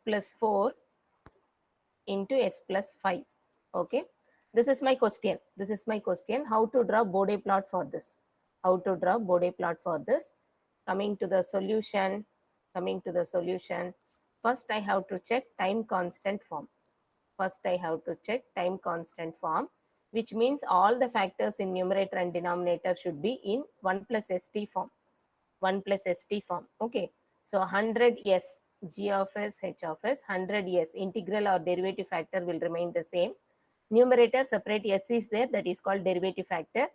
plus 4 into s plus 5. Okay, this is my question. This is my question. How to draw Bode plot for this? How to draw Bode plot for this? Coming to the solution. Coming to the solution. First, I have to check time constant form. First, I have to check time constant form, which means all the factors in numerator and denominator should be in 1 plus st form. 1 plus st form. Okay. So 100s g of s h of s, 100s integral or derivative factor will remain the same. Numerator separate s is there, that is called derivative factor.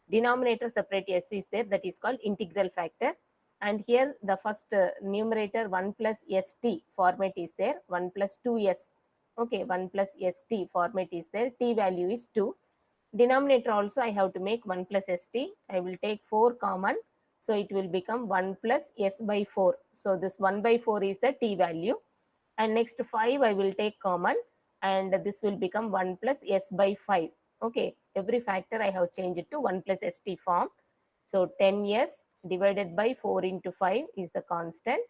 Denominator separate s is there, that is called integral factor. And here the first numerator 1 plus st format is there, 1 plus 2s. Okay, 1 plus st format is there, t value is 2. Denominator also I have to make 1 plus st. I will take 4 common. So it will become 1 plus s by 4. So this 1 by 4 is the t value. And next 5 I will take common. And this will become 1 plus s by 5. Okay, every factor I have changed to 1 plus st form. So 10s divided by 4 into 5 is the constant.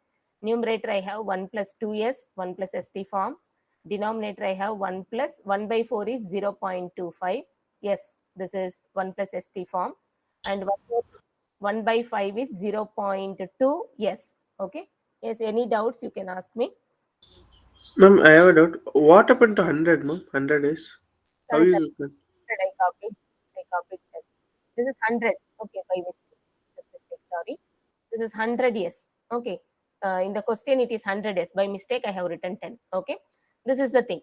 Numerator I have 1 plus 2s, 1 plus st form. Denominator I have 1 plus 1 by 4 is 0.25. Yes, this is 1 plus st form. And 1 by 5 is 0.2. Yes. Okay. Yes, any doubts you can ask me. Ma'am, I have a doubt. What happened to 100, ma'am? 100 is? How Sorry, sorry. you can? I copied. I copied that. This is 100. Okay, by mistake. This mistake, sorry. This is 100, yes. Okay. In the question, it is 100, yes. By mistake, I have written 10. Okay. This is the thing.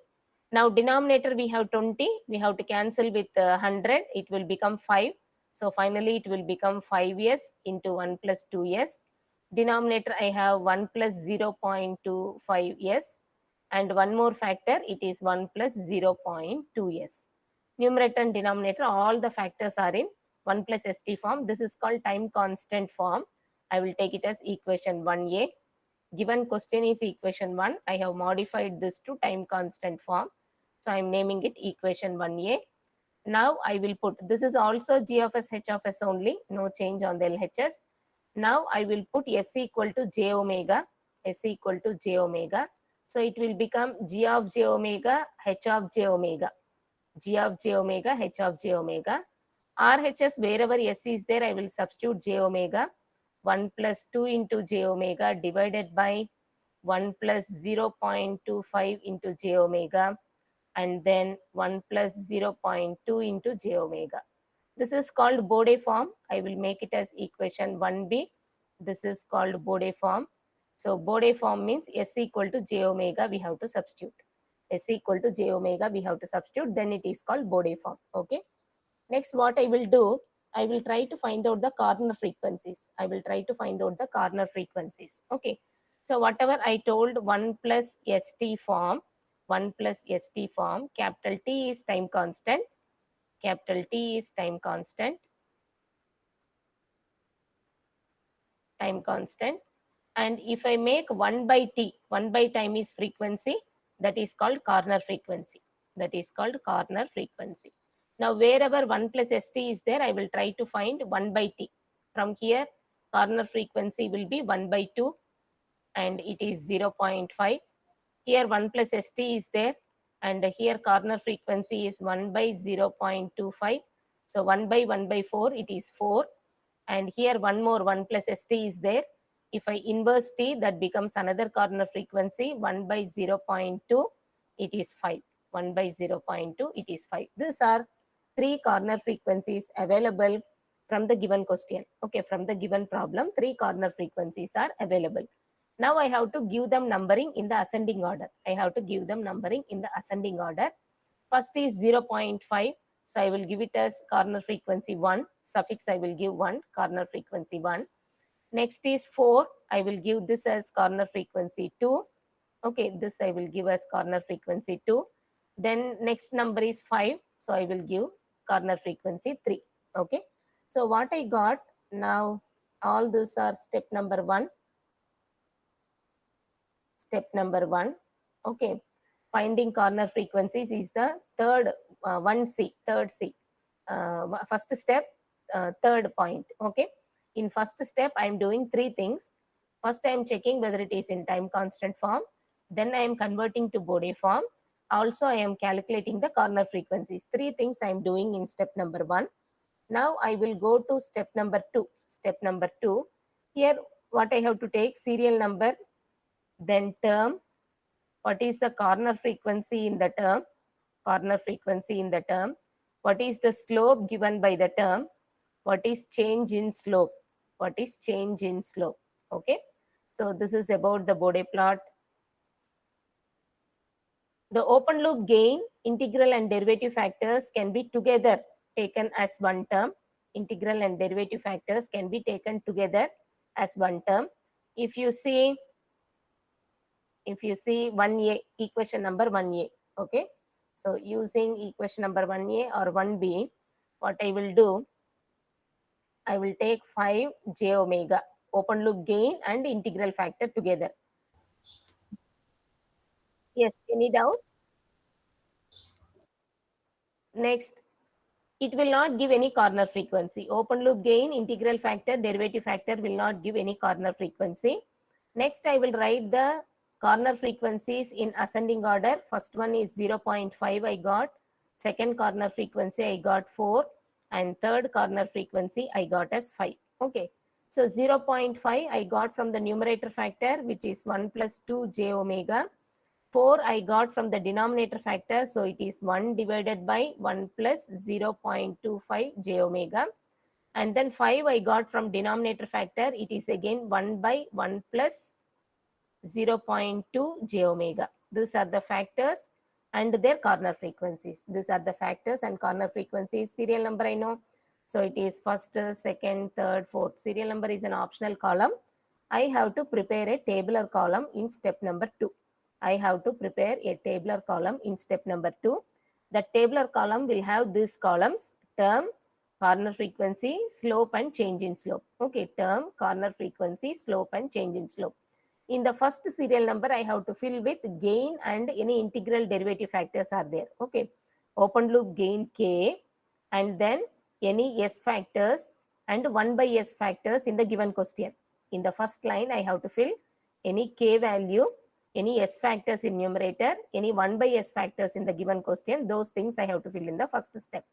Now, denominator, we have 20. We have to cancel with 100. It will become 5. So, finally, it will become 5s into 1 plus 2s. Denominator, I have 1 plus 0.25s. And one more factor, it is 1 plus 0.2s. Numerator and denominator, all the factors are in 1 plus st form. This is called time constant form. I will take it as equation 1a. Given question is equation 1. I have modified this to time constant form. So I am naming it equation 1a. Now I will put, this is also g of s, h of s only, no change on the LHS. Now I will put s equal to j omega, s equal to j omega. So it will become g of j omega, h of j omega, g of j omega, h of j omega. RHS, wherever s is there, I will substitute j omega. 1 plus 2 into j omega divided by 1 plus 0.25 into j omega, and then 1 plus 0.2 into j omega. This is called Bode form. I will make it as equation 1b. This is called Bode form. So Bode form means s equal to j omega, we have to substitute. S equal to j omega, we have to substitute. Then it is called Bode form. Okay. Next, what I will do, I will try to find out the corner frequencies. I will try to find out the corner frequencies. Okay. So whatever I told 1 plus st form, 1 plus st form, capital T is time constant. Capital T is time constant. Time constant. And if I make 1 by t, 1 by time is frequency, that is called corner frequency. That is called corner frequency. Now, wherever 1 plus st is there, I will try to find 1 by t. From here, corner frequency will be 1 by 2 and it is 0.5. Here 1 plus st is there and here corner frequency is 1 by 0.25. So 1 by 1 by 4, it is 4. And here one more 1 plus st is there. If I inverse t, that becomes another corner frequency, 1 by 0.2, it is 5. 1 by 0.2, it is 5. These are 3 corner frequencies available from the given question. Okay, from the given problem, 3 corner frequencies are available. Now I have to give them numbering in the ascending order. I have to give them numbering in the ascending order. First is 0.5. So I will give it as corner frequency 1. Suffix I will give 1, corner frequency 1. Next is 4. I will give this as corner frequency 2. Okay, this I will give as corner frequency 2. Then next number is 5. So I will give corner frequency 3. Okay. So what I got now, all these are step number 1. Step number 1. Okay. Finding corner frequencies is the third 1C, third C. First step, third point. Okay. In first step, I am doing 3 things. First, I am checking whether it is in time constant form. Then I am converting to Bode form. Also, I am calculating the corner frequencies. Three things I am doing in step number 1. Now I will go to step number 2. Step number 2. Here, what I have to take, serial number, then term. What is the corner frequency in the term? Corner frequency in the term. What is the slope given by the term? What is change in slope? What is change in slope? Okay. So this is about the Bode plot. The open loop gain, integral and derivative factors can be together taken as one term. Integral and derivative factors can be taken together as one term. If you see 1a, equation number 1a, okay. So using equation number 1a or 1b, what I will do, I will take 5 j omega, open loop gain and integral factor together. Yes, any doubt? Next, it will not give any corner frequency. Open loop gain, integral factor, derivative factor will not give any corner frequency. Next, I will write the corner frequencies in ascending order. First one is 0.5 I got. Second corner frequency I got 4. And third corner frequency I got as 5. Okay. So 0.5 I got from the numerator factor, which is 1 plus 2 j omega. 4 I got from the denominator factor, so it is 1 divided by 1 plus 0.25 j omega. And then 5 I got from denominator factor, it is again 1 by 1 plus 0.2 j omega. These are the factors and their corner frequencies. These are the factors and corner frequencies. Serial number I know. So it is first, second, third, fourth. Serial number is an optional column. I have to prepare a tabular column in step number 2. I have to prepare a tabular column in step number 2. The tabular column will have these columns: term, corner frequency, slope and change in slope. Okay, term, corner frequency, slope and change in slope. In the first serial number, I have to fill with gain and any integral derivative factors are there. Okay, open loop gain K, and then any S factors and 1 by S factors in the given question. In the first line, I have to fill any K value, any S factors in numerator, any 1 by S factors in the given question. Those things I have to fill in the first step.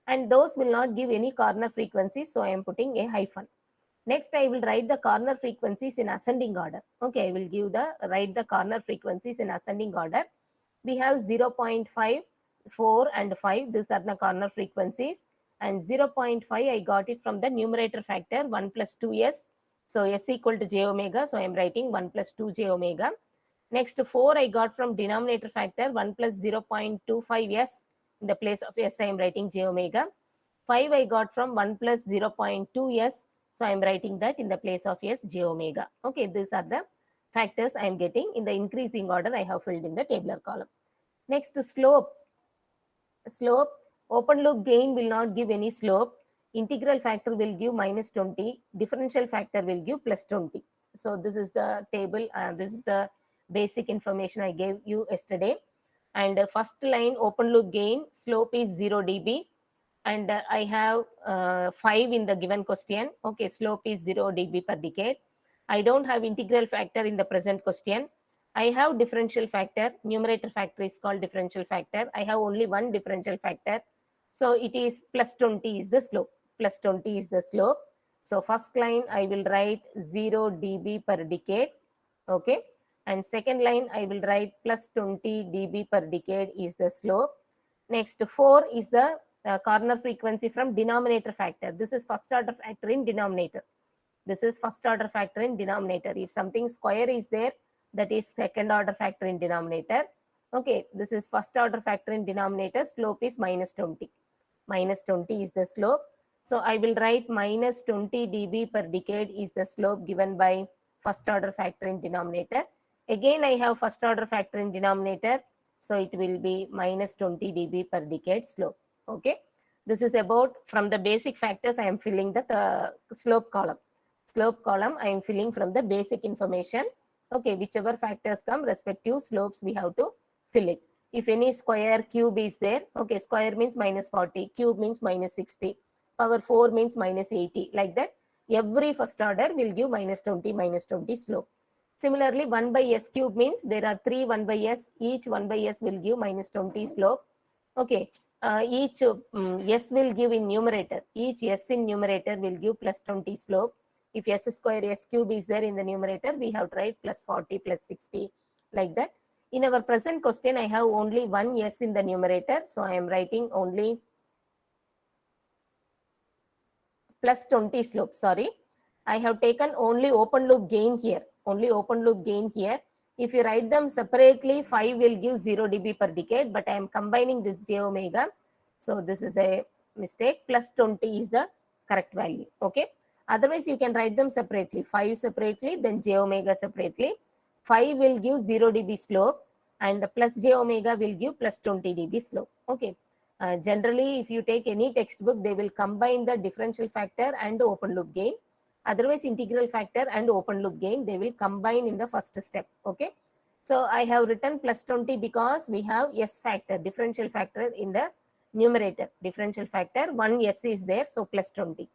And those will not give any corner frequency, so I am putting a hyphen. Next, I will write the corner frequencies in ascending order. Okay, I will write the corner frequencies in ascending order. We have 0.5, 4 and 5. These are the corner frequencies. And 0.5, I got it from the numerator factor 1 plus 2s. So s equal to j omega. So I am writing 1 plus 2 j omega. Next, 4 I got from denominator factor 1 plus 0.25s. In the place of s, I am writing j omega. 5 I got from 1 plus 0.2s. So I am writing that in the place of s, j omega. Okay, these are the factors I am getting. In the increasing order, I have filled in the tabular column. Next, slope. Slope, open loop gain will not give any slope. Integral factor will give minus 20. Differential factor will give plus 20. So this is the table. This is the basic information I gave you yesterday. And first line, open loop gain, slope is 0 dB. And I have 5 in the given question. Okay, slope is 0 dB per decade. I don't have integral factor in the present question. I have differential factor. Numerator factor is called differential factor. I have only one differential factor. So it is plus 20 is the slope. Plus 20 is the slope. So first line I will write 0 dB per decade. Okay. And second line I will write plus 20 dB per decade is the slope. Next, 4 is the corner frequency from denominator factor. This is first order factor in denominator. This is first order factor in denominator. If something square is there, that is second order factor in denominator. Okay, this is first order factor in denominator. Slope is minus 20. Minus 20 is the slope. So I will write minus 20 dB per decade is the slope given by first order factor in denominator. Again, I have first order factor in denominator. So it will be minus 20 dB per decade slope. Okay. This is about, from the basic factors, I am filling the slope column. Slope column, I am filling from the basic information. Okay, whichever factors come, respective slopes, we have to fill it. If any square cube is there, okay, square means minus 40, cube means minus 60, power 4 means minus 80, like that. Every first order will give minus 20 slope. Similarly, 1 by s cube means there are 3 1 by s. Each 1 by s will give minus 20 slope. Okay. Each s will give in numerator. Each s in numerator will give plus 20 slope. If s square s cube is there in the numerator, we have to write plus 40 plus 60 like that. In our present question, I have only one s in the numerator. So I am writing only plus 20 slope. Sorry. I have taken only open loop gain here. Only open loop gain here. If you write them separately, 5 will give 0 dB per decade, but I am combining this j omega. So this is a mistake. Plus 20 is the correct value. Okay. Otherwise, you can write them separately. 5 separately, then j omega separately. 5 will give 0 dB slope and plus j omega will give plus 20 dB slope. Okay. Generally, if you take any textbook, they will combine the differential factor and the open loop gain. Otherwise, integral factor and open loop gain, they will combine in the first step. Okay. So I have written plus 20 because we have s factor, differential factor in the numerator. Differential factor, one s is there, so plus 20.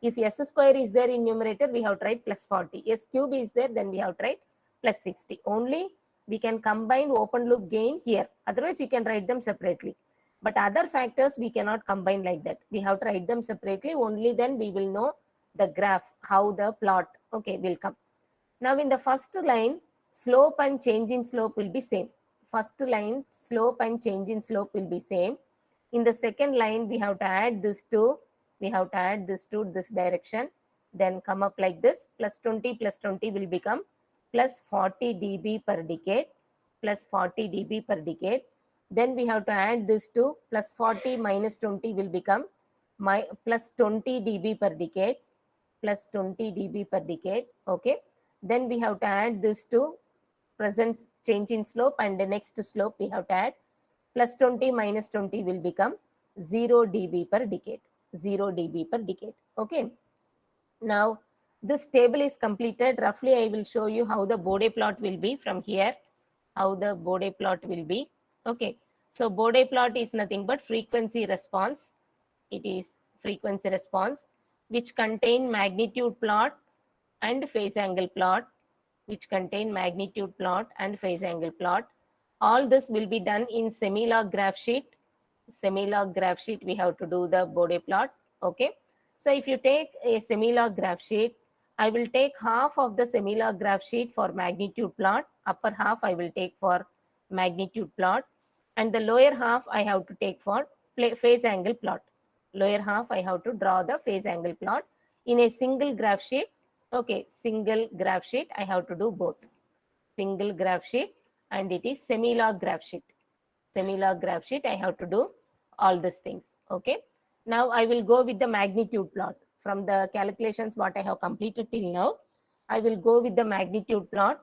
If s square is there in numerator, we have to write plus 40. S cube is there, then we have to write plus 60. Only we can combine open loop gain here. Otherwise, you can write them separately. But other factors we cannot combine like that. We have to write them separately. Only then we will know the graph, how the plot, okay, will come. Now in the first line, slope and change in slope will be same. First line, slope and change in slope will be same. In the second line, we have to add this to this direction. Then come up like this, plus 20 will become plus 40 dB per decade, plus 40 dB per decade. Then we have to add this to plus 40 minus 20 will become plus 20 dB per decade, plus 20 dB per decade. Okay. Then we have to add this to present change in slope, and the next slope we have to add plus 20 minus 20 will become 0 dB per decade. 0 dB per decade. Okay. Now this table is completed. Roughly I will show you how the Bode plot will be from here. How the Bode plot will be. Okay. So Bode plot is nothing but frequency response. It is frequency response which contain magnitude plot and phase angle plot, which contain magnitude plot and phase angle plot. All this will be done in semi-log graph sheet. Semi-log graph sheet, we have to do the Bode plot. Okay. So if you take a semi-log graph sheet, I will take half of the semi-log graph sheet for magnitude plot. Upper half I will take for magnitude plot. And the lower half I have to take for phase angle plot. Lower half I have to draw the phase angle plot in a single graph sheet. Okay, single graph sheet, I have to do both. Single graph sheet, and it is semi-log graph sheet. Semi-log graph sheet, I have to do all these things. Okay. Now I will go with the magnitude plot. From the calculations what I have completed till now, I will go with the magnitude plot.